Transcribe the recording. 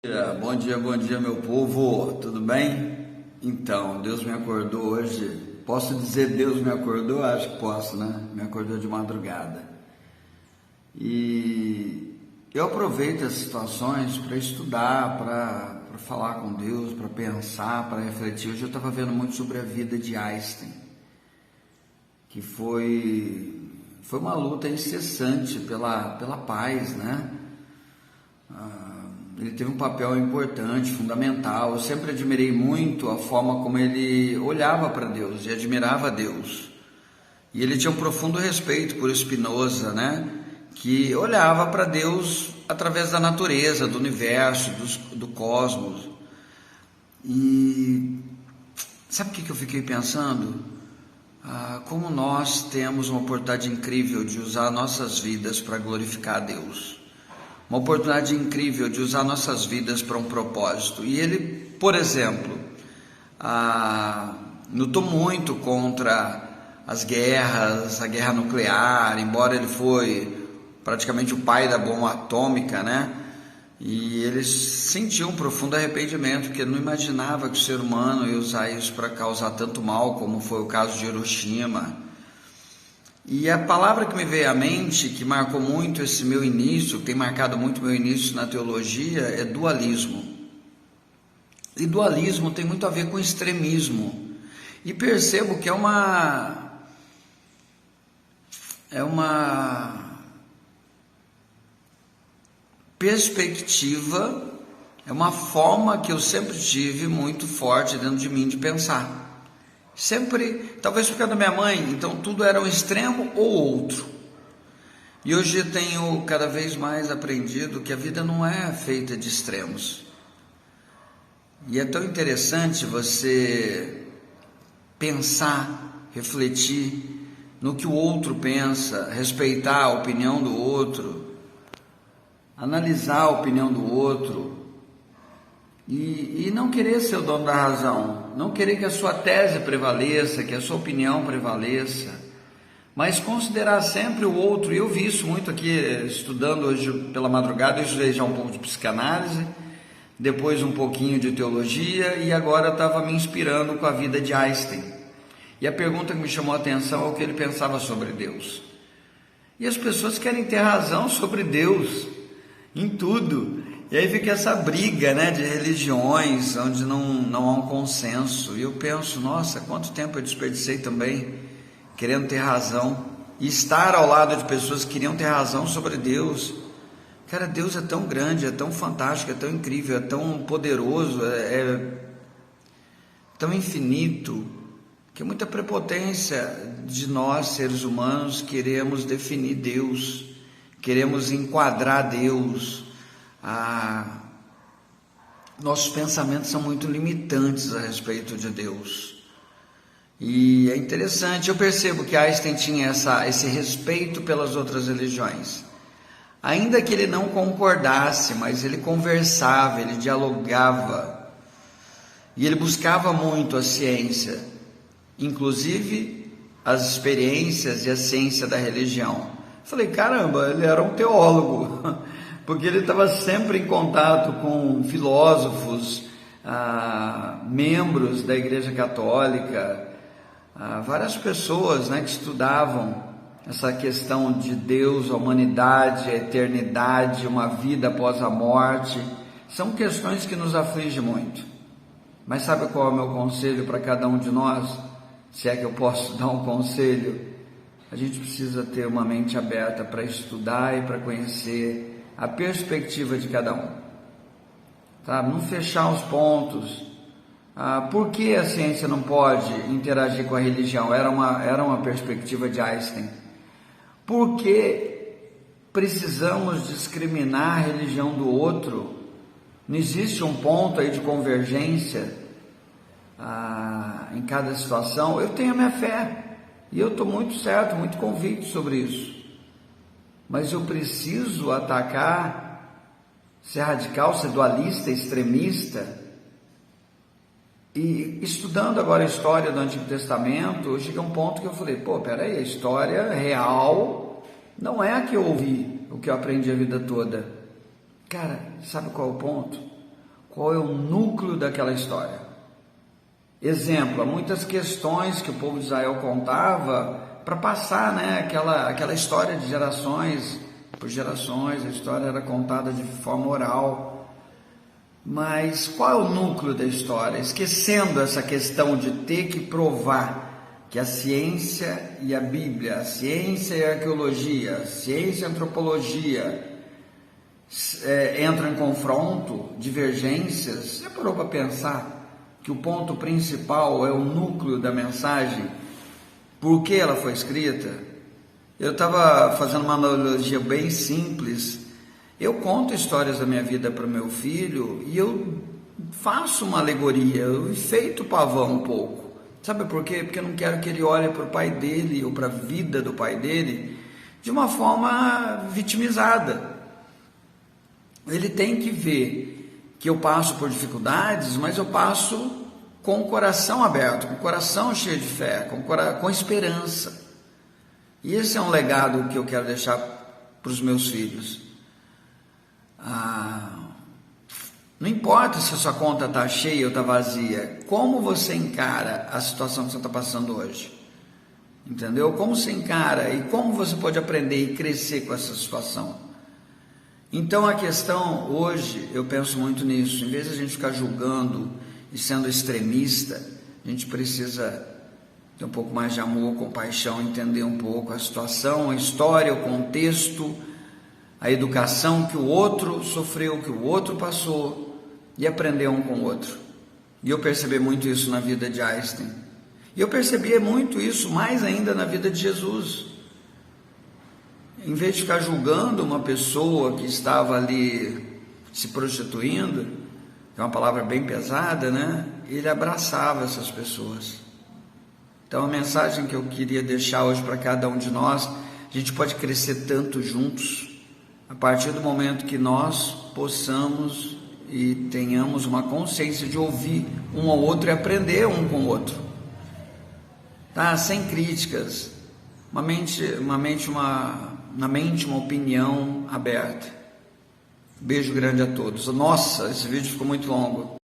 Bom dia, meu povo, tudo bem? Então, Deus me acordou hoje. Posso dizer Deus me acordou? Acho que posso, né? Me acordou de madrugada. E eu aproveito as situações para estudar, para falar com Deus, para pensar, para refletir. Hoje eu estava vendo muito sobre a vida de Einstein, que foi uma luta incessante pela paz, né? Ele teve um papel importante, fundamental. Eu sempre admirei muito a forma como ele olhava para Deus e admirava Deus. E ele tinha um profundo respeito por Spinoza, né? Que olhava para Deus através da natureza, do universo, do cosmos. E sabe o que eu fiquei pensando? Como nós temos uma oportunidade incrível de usar nossas vidas para glorificar a Deus. Uma oportunidade incrível de usar nossas vidas para um propósito. E ele, por exemplo, lutou muito contra as guerras, a guerra nuclear, embora ele foi praticamente o pai da bomba atômica, né? E ele sentiu um profundo arrependimento, porque ele não imaginava que o ser humano ia usar isso para causar tanto mal, como foi o caso de Hiroshima. E a palavra que me veio à mente, que marcou muito esse meu início, que tem marcado muito meu início na teologia, é dualismo. E dualismo tem muito a ver com extremismo. E percebo que é uma perspectiva, é uma forma que eu sempre tive muito forte dentro de mim de pensar. Sempre, talvez por causa da minha mãe, então tudo era um extremo ou outro. E hoje eu tenho cada vez mais aprendido que a vida não é feita de extremos. E é tão interessante você pensar, refletir no que o outro pensa, respeitar a opinião do outro, analisar a opinião do outro. E não querer ser o dono da razão, não querer que a sua tese prevaleça, que a sua opinião prevaleça, mas considerar sempre o outro. E eu vi isso muito aqui, estudando hoje pela madrugada. Eu estudei já um pouco de psicanálise, depois um pouquinho de teologia, e agora estava me inspirando com a vida de Einstein. E a pergunta que me chamou a atenção é o que ele pensava sobre Deus. E as pessoas querem ter razão sobre Deus, em tudo. E aí fica essa briga, né, de religiões, onde não há um consenso. E eu penso, nossa, quanto tempo eu desperdicei também, querendo ter razão. E estar ao lado de pessoas que queriam ter razão sobre Deus. Cara, Deus é tão grande, é tão fantástico, é tão incrível, é tão poderoso, é tão infinito, que muita prepotência de nós, seres humanos, queremos definir Deus, queremos enquadrar Deus. Nossos pensamentos são muito limitantes a respeito de Deus. E é interessante, eu percebo que Einstein tinha esse respeito pelas outras religiões. Ainda que ele não concordasse, mas ele conversava, ele dialogava. E ele buscava muito a ciência, inclusive as experiências e a ciência da religião. Falei, caramba, ele era um teólogo, porque ele estava sempre em contato com filósofos, membros da Igreja Católica, várias pessoas, né, que estudavam essa questão de Deus, a humanidade, a eternidade, uma vida após a morte. São questões que nos afligem muito. Mas sabe qual é o meu conselho para cada um de nós? Se é que eu posso dar um conselho, a gente precisa ter uma mente aberta para estudar e para conhecer a perspectiva de cada um, tá? Não fechar os pontos. Por que a ciência não pode interagir com a religião? Era uma perspectiva de Einstein. Por que precisamos discriminar a religião do outro? Não existe um ponto aí de convergência em cada situação? Eu tenho a minha fé e eu estou muito certo, muito convicto sobre isso. Mas eu preciso atacar, ser radical, ser dualista, extremista. E estudando agora a história do Antigo Testamento, eu cheguei a um ponto que eu falei, peraí, a história real não é a que eu ouvi, o que eu aprendi a vida toda. Cara, sabe qual é o ponto? Qual é o núcleo daquela história? Exemplo, há muitas questões que o povo de Israel contava para passar, né, aquela história de gerações por gerações, a história era contada de forma oral. Mas qual é o núcleo da história? Esquecendo essa questão de ter que provar que a ciência e a Bíblia, a ciência e a arqueologia, a ciência e a antropologia entram em confronto, divergências. Você parou para pensar que o ponto principal é o núcleo da mensagem? Por que ela foi escrita? Eu estava fazendo uma analogia bem simples. Eu conto histórias da minha vida para o meu filho e eu faço uma alegoria, eu enfeito o pavão um pouco. Sabe por quê? Porque eu não quero que ele olhe para o pai dele ou para a vida do pai dele de uma forma vitimizada. Ele tem que ver que eu passo por dificuldades, mas eu passo com o coração aberto, com o coração cheio de fé, com esperança. E esse é um legado que eu quero deixar para os meus filhos. Não importa se a sua conta está cheia ou está vazia, como você encara a situação que você está passando hoje? Entendeu? Como você encara e como você pode aprender e crescer com essa situação? Então a questão hoje, eu penso muito nisso, em vez de a gente ficar julgando e sendo extremista, a gente precisa ter um pouco mais de amor, compaixão, entender um pouco a situação, a história, o contexto, a educação que o outro sofreu, que o outro passou, e aprender um com o outro. E eu percebi muito isso na vida de Einstein. E eu percebi muito isso mais ainda na vida de Jesus. Em vez de ficar julgando uma pessoa que estava ali se prostituindo, que é uma palavra bem pesada, né? Ele abraçava essas pessoas. Então a mensagem que eu queria deixar hoje para cada um de nós, a gente pode crescer tanto juntos, a partir do momento que nós possamos e tenhamos uma consciência de ouvir um ao outro e aprender um com o outro, tá? Sem críticas, uma opinião aberta. Beijo grande a todos. Nossa, esse vídeo ficou muito longo.